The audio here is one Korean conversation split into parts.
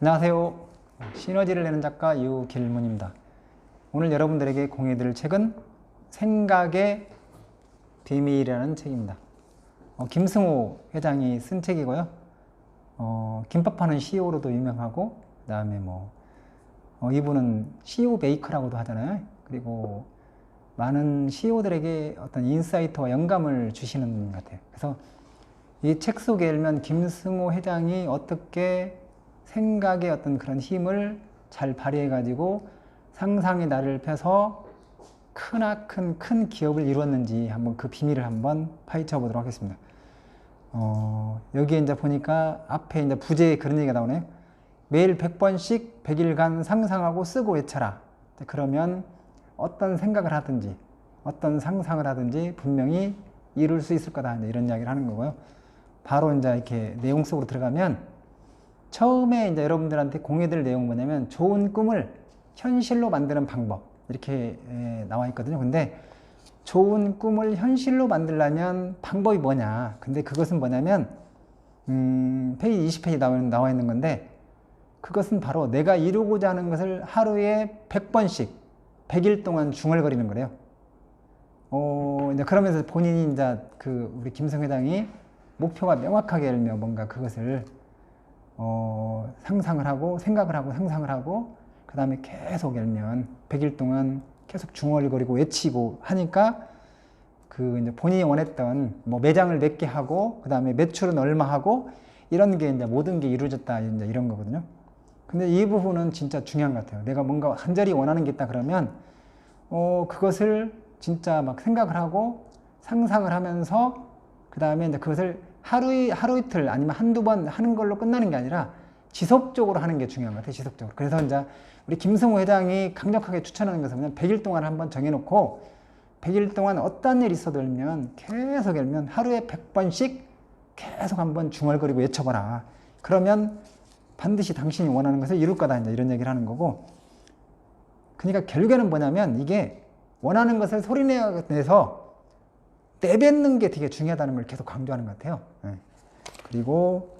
안녕하세요. 시너지를 내는 작가 유길문입니다. 오늘 여러분들에게 공유해드릴 책은 생각의 비밀이라는 책입니다. 김승호 회장이 쓴 책이고요. 김밥하는 CEO로도 유명하고, 그 다음에 이분은 CEO 메이커라고도 하잖아요. 그리고 많은 CEO들에게 어떤 인사이트와 영감을 주시는 분 같아요. 그래서 이 책 속에 읽면 김승호 회장이 어떻게 생각의 어떤 그런 힘을 잘 발휘해가지고 상상의 날을 펴서 큰 기업을 이루었는지 한번 그 비밀을 한번 파헤쳐 보도록 하겠습니다. 여기에 이제 보니까 앞에 이제 부제에 그런 얘기가 나오네요. 매일 100번씩 100일간 상상하고 쓰고 외쳐라. 그러면 어떤 생각을 하든지 어떤 상상을 하든지 분명히 이룰 수 있을 거다. 이런 이야기를 하는 거고요. 바로 이제 이렇게 내용 속으로 들어가면 처음에 이제 여러분들한테 공유될 내용은 뭐냐면 좋은 꿈을 현실로 만드는 방법 이렇게 나와 있거든요. 근데 좋은 꿈을 현실로 만들려면 방법이 뭐냐? 근데 그것은 뭐냐면 페이지 20페이지 나와 있는 건데 그것은 바로 내가 이루고자 하는 것을 하루에 100번씩 100일 동안 중얼거리는 거래요. 이제 그러면서 본인이 이제 우리 김승호 회장이 목표가 명확하게 열며 뭔가 그것을 상상을 하고 생각을 하고 상상을 하고 그 다음에 계속 열면 100일 동안 계속 중얼거리고 외치고 하니까 이제 본인이 원했던 매장을 몇 개 하고 그 다음에 매출은 얼마 하고 이런 게 이제 모든 게 이루어졌다 이제 이런 거거든요. 근데 이 부분은 진짜 중요한 것 같아요. 내가 뭔가 간절히 원하는 게 있다 그러면 그것을 진짜 막 생각을 하고 상상을 하면서 그 다음에 이제 그것을 하루 이틀 아니면 한두 번 하는 걸로 끝나는 게 아니라 지속적으로 하는 게 중요한 것 같아요. 지속적으로. 그래서 이제 우리 김승호 회장이 강력하게 추천하는 것은 그냥 100일 동안 한번 정해놓고 100일 동안 어떤 일이 있어도 계속 열면 하루에 100번씩 계속 한번 중얼거리고 외쳐봐라. 그러면 반드시 당신이 원하는 것을 이룰 거다. 이제 이런 얘기를 하는 거고. 그러니까 결국에는 뭐냐면 이게 원하는 것을 소리내서 내뱉는 게 되게 중요하다는 걸 계속 강조하는 것 같아요. 그리고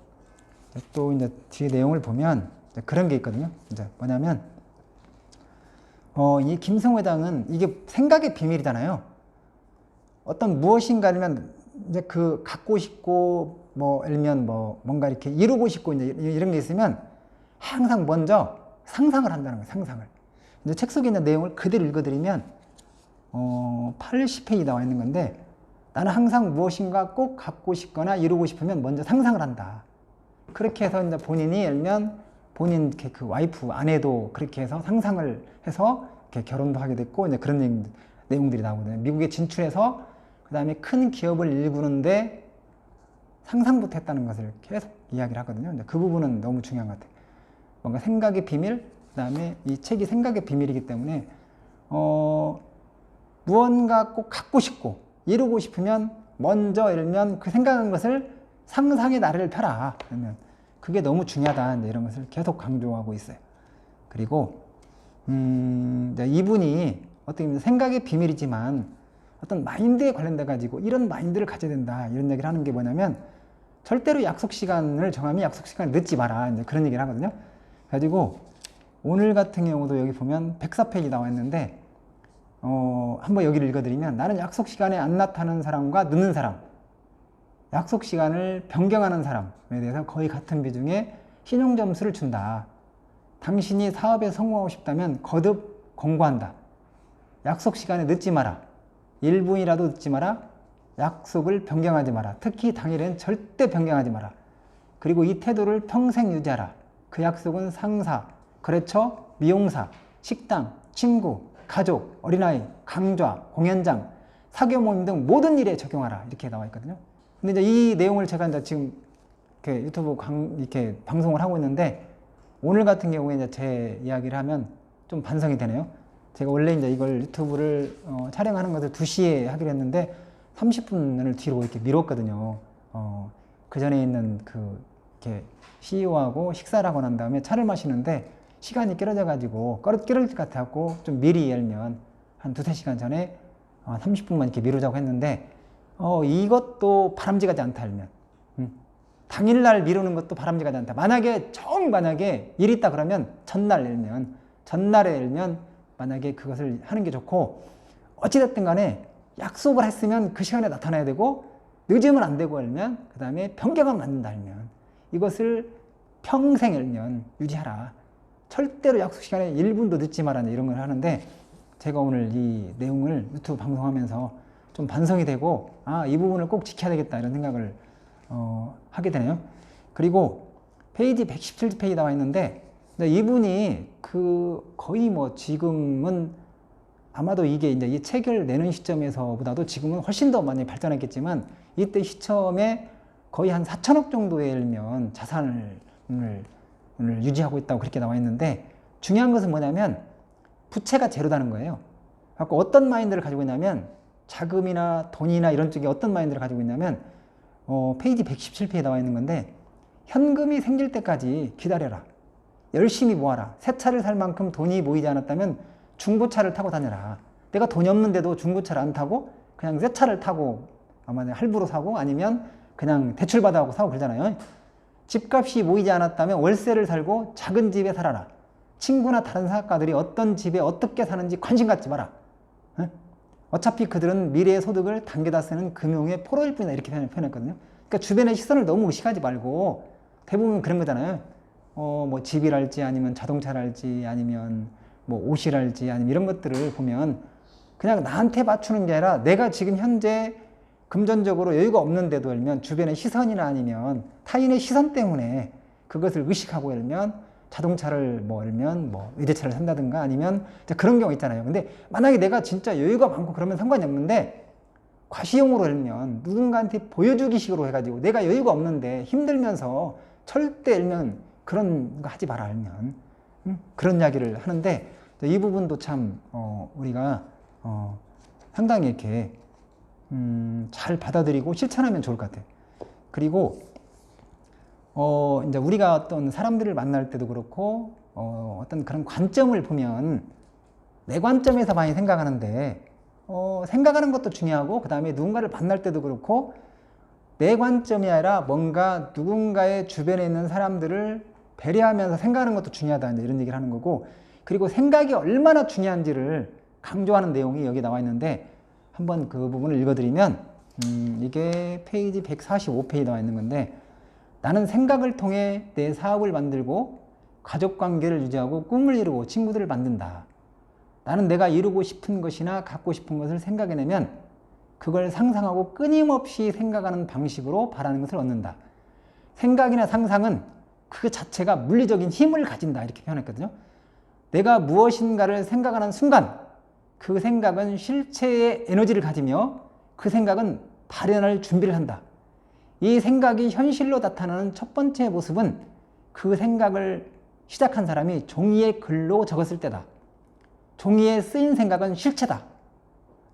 또 이제 뒤에 내용을 보면 그런 게 있거든요. 이제 뭐냐면 이 김승호 회장은 이게 생각의 비밀이잖아요. 어떤 무엇인가 아니면 이제 갖고 싶고 예를 들면 뭔가 이렇게 이루고 싶고 이제 이런 게 있으면 항상 먼저 상상을 한다는 거예요. 상상을. 이제 책 속에 있는 내용을 그대로 읽어드리면 80페이지 나와 있는 건데 나는 항상 무엇인가 꼭 갖고 싶거나 이루고 싶으면 먼저 상상을 한다. 그렇게 해서 이제 본인이 열면 본인 그 와이프 아내도 그렇게 해서 상상을 해서 이렇게 결혼도 하게 됐고 이제 그런 내용들이 나오거든요. 미국에 진출해서 그 다음에 큰 기업을 일구는데 상상부터 했다는 것을 계속 이야기를 하거든요. 이제 그 부분은 너무 중요한 것 같아요. 뭔가 생각의 비밀, 그 다음에 이 책이 생각의 비밀이기 때문에 무언가 꼭 갖고 싶고 이루고 싶으면 먼저 열면 그 생각한 것을 상상의 나래를 펴라. 그러면 그게 너무 중요하다. 이런 것을 계속 강조하고 있어요. 그리고 이분이 어떻게 보면 생각의 비밀이지만 어떤 마인드에 관련돼 가지고 이런 마인드를 가져야 된다. 이런 얘기를 하는 게 뭐냐면 절대로 약속 시간을 정하면 약속 시간을 늦지 마라. 이제 그런 얘기를 하거든요. 그래가지고 오늘 같은 경우도 여기 보면 104페이지 나와 있는데 한번 여기를 읽어드리면 나는 약속 시간에 안 나타나는 사람과 늦는 사람, 약속 시간을 변경하는 사람에 대해서 거의 같은 비중의 신용 점수를 준다. 당신이 사업에 성공하고 싶다면 거듭 권고한다. 약속 시간에 늦지 마라. 1분이라도 늦지 마라. 약속을 변경하지 마라. 특히 당일엔 절대 변경하지 마라. 그리고 이 태도를 평생 유지하라. 그 약속은 상사, 거래처, 미용사, 식당, 친구, 가족, 어린아이, 강좌, 공연장, 사교 모임 등 모든 일에 적용하라. 이렇게 나와 있거든요. 근데 이제 이 내용을 제가 이제 지금 이렇게 유튜브 이렇게 방송을 하고 있는데 오늘 같은 경우에 이제 제 이야기를 하면 좀 반성이 되네요. 제가 원래 이제 이걸 유튜브를 촬영하는 것을 2시에 하기로 했는데 30분을 뒤로 이렇게 미뤘거든요. 그 전에 있는 이렇게 CEO하고 식사를 하고 난 다음에 차를 마시는데 시간이 길어져가지고 끼러질 것 같아갖고 좀 미리 열면 한 2~3시간 전에 30분만 이렇게 미루자고 했는데 이것도 바람직하지 않다 열면 당일날 미루는 것도 바람직하지 않다. 만약에 일이 있다 그러면 전날에 일면 만약에 그것을 하는 게 좋고, 어찌됐든 간에 약속을 했으면 그 시간에 나타나야 되고, 늦으면 안 되고 일면, 그 다음에 변경하면 안 된다 일면, 이것을 평생 일면 유지하라. 절대로 약속 시간에 1분도 늦지 마라, 이런 걸 하는데, 제가 오늘 이 내용을 유튜브 방송하면서 좀 반성이 되고, 이 부분을 꼭 지켜야 되겠다 이런 생각을 하게 되네요. 그리고 페이지 117페이지 나와 있는데, 이분이 거의 뭐 지금은 아마도 이게 이제 이 책을 내는 시점에서보다도 지금은 훨씬 더 많이 발전했겠지만, 이때 시점에 거의 한 4천억 정도에 일면 자산을 유지하고 있다고 그렇게 나와 있는데, 중요한 것은 뭐냐면 부채가 제로다는 거예요. 갖고 어떤 마인드를 가지고 있냐면, 자금이나 돈이나 이런 쪽에 어떤 마인드를 가지고 있냐면, 페이지 117페이지에 나와 있는 건데, 현금이 생길 때까지 기다려라. 열심히 모아라. 새 차를 살 만큼 돈이 모이지 않았다면 중고차를 타고 다녀라. 내가 돈이 없는데도 중고차를 안 타고 그냥 새 차를 타고 아마 할부로 사고 아니면 그냥 대출받아갖고 사고 그러잖아요. 집값이 모이지 않았다면 월세를 살고 작은 집에 살아라. 친구나 다른 사학가들이 어떤 집에 어떻게 사는지 관심 갖지 마라. 어차피 그들은 미래의 소득을 당겨다 쓰는 금융의 포로일 뿐이다, 이렇게 표현했거든요. 그러니까 주변의 시선을 너무 의식하지 말고, 대부분 그런 거잖아요. 뭐 집이랄지 아니면 자동차랄지 아니면 뭐 옷이랄지 아니면 이런 것들을 보면 그냥 나한테 맞추는 게 아니라, 내가 지금 현재 금전적으로 여유가 없는데도 일면 주변의 시선이나 아니면 타인의 시선 때문에 그것을 의식하고 일면 자동차를 일면 외제차를 산다든가 아니면 그런 경우 있잖아요. 근데 만약에 내가 진짜 여유가 많고 그러면 상관이 없는데, 과시용으로 일면 누군가한테 보여주기 식으로 해가지고 내가 여유가 없는데 힘들면서 절대 일면 그런 거 하지 마라 일면, 그런 이야기를 하는데, 이 부분도 참 우리가 상당히 이렇게 잘 받아들이고 실천하면 좋을 것 같아요. 그리고 이제 우리가 어떤 사람들을 만날 때도 그렇고, 어떤 그런 관점을 보면 내 관점에서 많이 생각하는데, 생각하는 것도 중요하고, 그 다음에 누군가를 만날 때도 그렇고, 내 관점이 아니라 뭔가 누군가의 주변에 있는 사람들을 배려하면서 생각하는 것도 중요하다, 이런 얘기를 하는 거고, 그리고 생각이 얼마나 중요한지를 강조하는 내용이 여기 나와 있는데, 한번 그 부분을 읽어드리면, 이게 페이지 145페이지에 나와 있는 건데, 나는 생각을 통해 내 사업을 만들고 가족관계를 유지하고 꿈을 이루고 친구들을 만든다. 나는 내가 이루고 싶은 것이나 갖고 싶은 것을 생각해내면 그걸 상상하고 끊임없이 생각하는 방식으로 바라는 것을 얻는다. 생각이나 상상은 그 자체가 물리적인 힘을 가진다, 이렇게 표현했거든요. 내가 무엇인가를 생각하는 순간 그 생각은 실체의 에너지를 가지며 그 생각은 발현할 준비를 한다. 이 생각이 현실로 나타나는 첫 번째 모습은 그 생각을 시작한 사람이 종이에 글로 적었을 때다. 종이에 쓰인 생각은 실체다.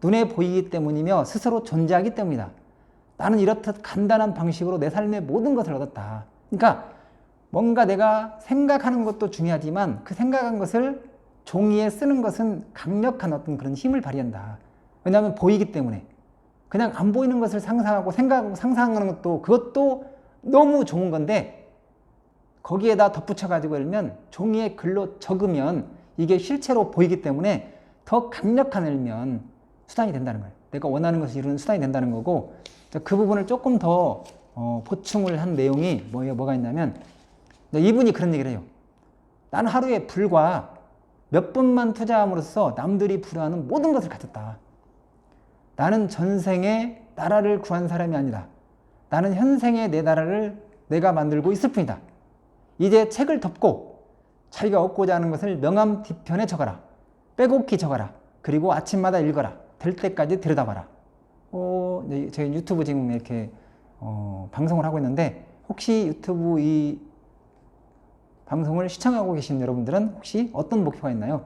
눈에 보이기 때문이며 스스로 존재하기 때문이다. 나는 이렇듯 간단한 방식으로 내 삶의 모든 것을 얻었다. 그러니까 뭔가 내가 생각하는 것도 중요하지만 그 생각한 것을 종이에 쓰는 것은 강력한 어떤 그런 힘을 발휘한다. 왜냐하면 보이기 때문에. 그냥 안 보이는 것을 상상하고 생각하고 상상하는 것도 그것도 너무 좋은 건데, 거기에다 덧붙여가지고 일면 종이에 글로 적으면 이게 실체로 보이기 때문에 더 강력한 일면 수단이 된다는 거예요. 내가 원하는 것을 이루는 수단이 된다는 거고, 그 부분을 조금 더 보충을 한 내용이 뭐가 있냐면, 이분이 그런 얘기를 해요. 나는 하루에 불과 몇 분만 투자함으로써 남들이 부러워하는 모든 것을 가졌다. 나는 전생에 나라를 구한 사람이 아니다. 나는 현생에 내 나라를 내가 만들고 있을 뿐이다. 이제 책을 덮고 자기가 얻고자 하는 것을 명함 뒤편에 적어라. 빼곡히 적어라. 그리고 아침마다 읽어라. 될 때까지 들여다봐라. 저희 유튜브 지금 이렇게 방송을 하고 있는데, 혹시 유튜브 이 방송을 시청하고 계신 여러분들은 혹시 어떤 목표가 있나요?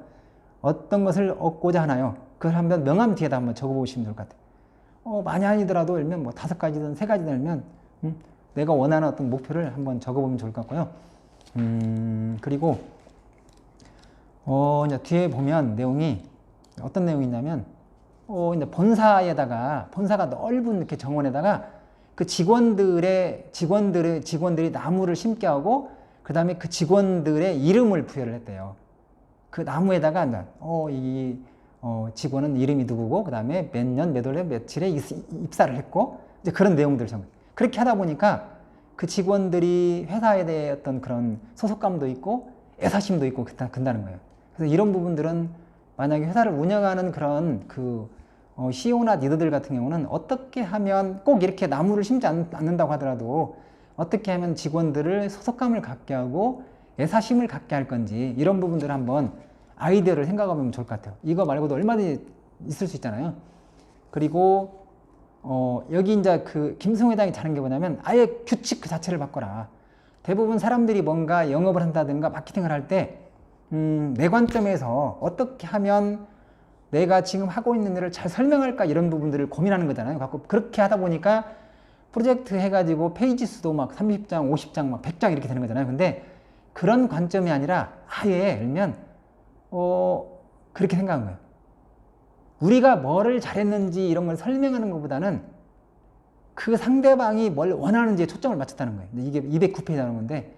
어떤 것을 얻고자 하나요? 그걸 한번 명함 뒤에다 한번 적어보시면 좋을 것 같아요. 많이 아니더라도 일면 5가지든 3가지든 일면 내가 원하는 어떤 목표를 한번 적어보면 좋을 것 같고요. 그리고 이제 뒤에 보면 내용이 어떤 내용이 있냐면, 이제 본사가 넓은 이렇게 정원에다가 그 직원들이 나무를 심게 하고 그 다음에 그 직원들의 이름을 부여를 했대요. 그 나무에다가 직원은 이름이 누구고 그 다음에 몇 년 몇 월 며칠에 입사를 했고 이제 그런 내용들을 좀 그렇게 하다 보니까 그 직원들이 회사에 대해 어떤 그런 소속감도 있고 애사심도 있고 그런다는 거예요. 그래서 이런 부분들은 만약에 회사를 운영하는 그런 CEO나 리더들 같은 경우는 어떻게 하면 꼭 이렇게 나무를 심지 않는다고 하더라도 어떻게 하면 직원들을 소속감을 갖게 하고 애사심을 갖게 할 건지 이런 부분들을 한번 아이디어를 생각해 보면 좋을 것 같아요. 이거 말고도 얼마든지 있을 수 있잖아요. 그리고 여기 이제 그 김승호 회장이 잘한 게 뭐냐면 아예 규칙 그 자체를 바꿔라. 대부분 사람들이 뭔가 영업을 한다든가 마케팅을 할 때 내 관점에서 어떻게 하면 내가 지금 하고 있는 일을 잘 설명할까 이런 부분들을 고민하는 거잖아요. 그렇게 하다 보니까 프로젝트 해가지고 페이지 수도 막 30장, 50장, 막 100장 이렇게 되는 거잖아요. 근데 그런 관점이 아니라 아예 예를 들면 그렇게 생각한 거예요. 우리가 뭐를 잘했는지 이런 걸 설명하는 것보다는 그 상대방이 뭘 원하는지에 초점을 맞췄다는 거예요. 이게 209페이지라는 건데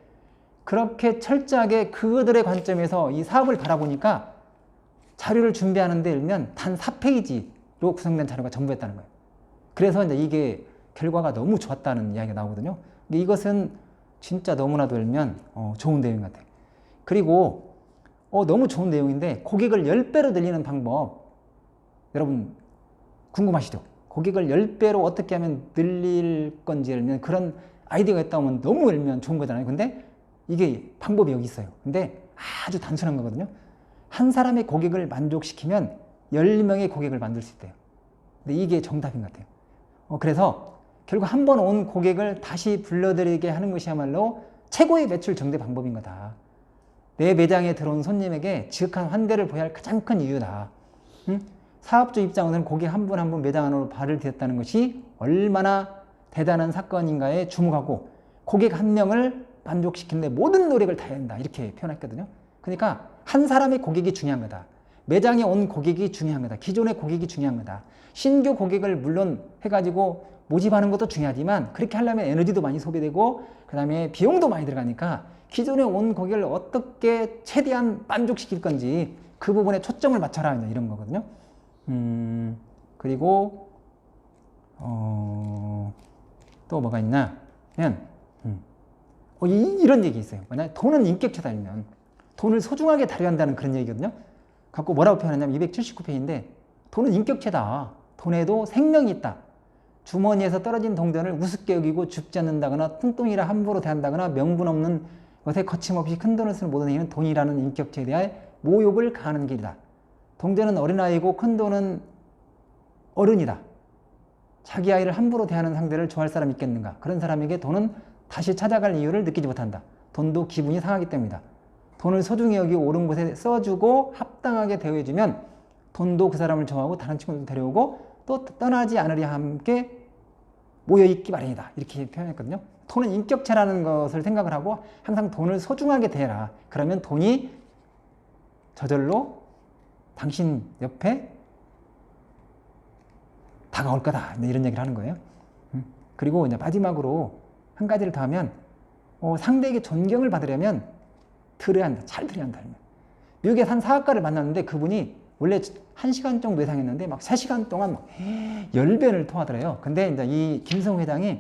그렇게 철저하게 그들의 관점에서 이 사업을 바라보니까 자료를 준비하는데 일면 단 4페이지로 구성된 자료가 전부였다는 거예요. 그래서 이제 이게 결과가 너무 좋았다는 이야기가 나오거든요. 근데 이것은 진짜 너무나도 일면 좋은 내용 같아요. 그리고 너무 좋은 내용인데 고객을 10배로 늘리는 방법 여러분 궁금하시죠? 고객을 10배로 어떻게 하면 늘릴 건지 일면 그런 아이디어가 있다면 너무 일면 좋은 거잖아요. 근데 이게 방법이 여기 있어요. 근데 아주 단순한 거거든요. 한 사람의 고객을 만족시키면 10명의 고객을 만들 수 있대요. 근데 이게 정답인 것 같아요. 그래서 결국 한 번 온 고객을 다시 불러들이게 하는 것이야말로 최고의 매출 증대 방법인 거다. 내 매장에 들어온 손님에게 지극한 환대를 보여야 할 가장 큰 이유다. 사업주 입장에서는 고객 한 분 한 분 매장 안으로 발을 디뎠다는 것이 얼마나 대단한 사건인가에 주목하고 고객 한 명을 만족시키는데 모든 노력을 다해야 한다. 이렇게 표현했거든요. 그러니까 한 사람의 고객이 중요한 거다. 매장에 온 고객이 중요한 거다. 기존의 고객이 중요한 거다. 신규 고객을 물론 해가지고 모집하는 것도 중요하지만 그렇게 하려면 에너지도 많이 소비되고 그 다음에 비용도 많이 들어가니까 기존에 온 고객을 어떻게 최대한 만족시킬 건지 그 부분에 초점을 맞춰라 이런 거거든요. 그리고 또 뭐가 있냐면 이런 얘기 있어요. 만약 돈은 인격체다면 돈을 소중하게 다뤄야 한다는 그런 얘기거든요. 갖고 뭐라고 표현하냐면 279페이지인데 돈은 인격체다. 돈에도 생명이 있다. 주머니에서 떨어진 동전을 우습게 여기고 줍지 않는다거나 뚱뚱이라 함부로 대한다거나 명분 없는 것에 거침없이 큰 돈을 쓰는 모든 행위는 돈이라는 인격체에 대해 모욕을 가하는 길이다. 동전은 어린아이고 큰 돈은 어른이다. 자기 아이를 함부로 대하는 상대를 좋아할 사람이 있겠는가. 그런 사람에게 돈은 다시 찾아갈 이유를 느끼지 못한다. 돈도 기분이 상하기 때문이다. 돈을 소중히 여기고 옳은 곳에 써주고 합당하게 대우해주면 돈도 그 사람을 좋아하고 다른 친구들도 데려오고 또 떠나지 않으려 함께 모여있기 마련이다. 이렇게 표현했거든요. 돈은 인격체라는 것을 생각을 하고 항상 돈을 소중하게 대해라. 그러면 돈이 저절로 당신 옆에 다가올 거다. 이런 얘기를 하는 거예요. 그리고 이제 마지막으로 한 가지를 더 하면 상대에게 존경을 받으려면 들어야 한다. 잘 들어야 한다. 미국에서 한 사학가를 만났는데 그분이 원래 1시간 정도 예상했는데 막 3시간 동안 막 열변을 토하더래요. 근데 이제 이 김성호 회장이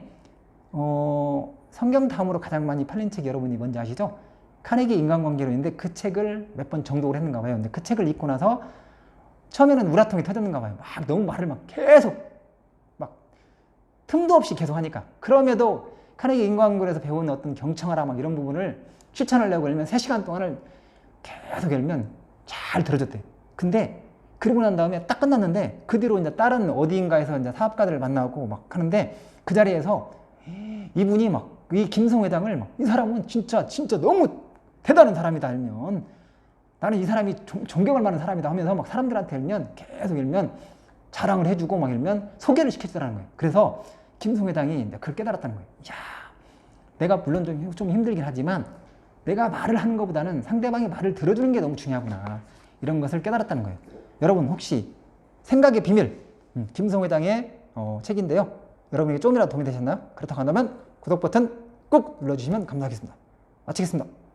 성경 다음으로 가장 많이 팔린 책이 여러분이 뭔지 아시죠? 카네기 인간관계로 있는데 그 책을 몇 번 정독을 했는가 봐요. 근데 그 책을 읽고 나서 처음에는 우라통이 터졌는가 봐요. 막 너무 말을 막 계속 막 틈도 없이 계속 하니까. 그럼에도 카네기 인간관계에서 배운 어떤 경청하라 막 이런 부분을 실천하려고 하면 3시간 동안을 계속 열면 잘 들어줬대요. 근데 그러고 난 다음에 딱 끝났는데 그 뒤로 이제 다른 어디인가에서 이제 사업가들을 만나고 막 하는데 그 자리에서 이분이 막 이 김성호 회장을 막 이 사람은 진짜 너무 대단한 사람이다 알면 나는 이 사람이 존경할 만한 사람이다 하면서 막 사람들한테 일면 계속 일면 자랑을 해주고 막 일면 소개를 시켜주라는 거예요. 그래서 김성호 회장이 이제 그걸 깨달았다는 거예요. 야, 내가 물론 좀 힘들긴 하지만 내가 말을 하는 것보다는 상대방이 말을 들어주는 게 너무 중요하구나. 이런 것을 깨달았다는 거예요. 여러분 혹시 생각의 비밀 김성호 회장의 책인데요. 여러분에게 좀이라도 도움이 되셨나요? 그렇다고 한다면 구독 버튼 꾹 눌러주시면 감사하겠습니다. 마치겠습니다.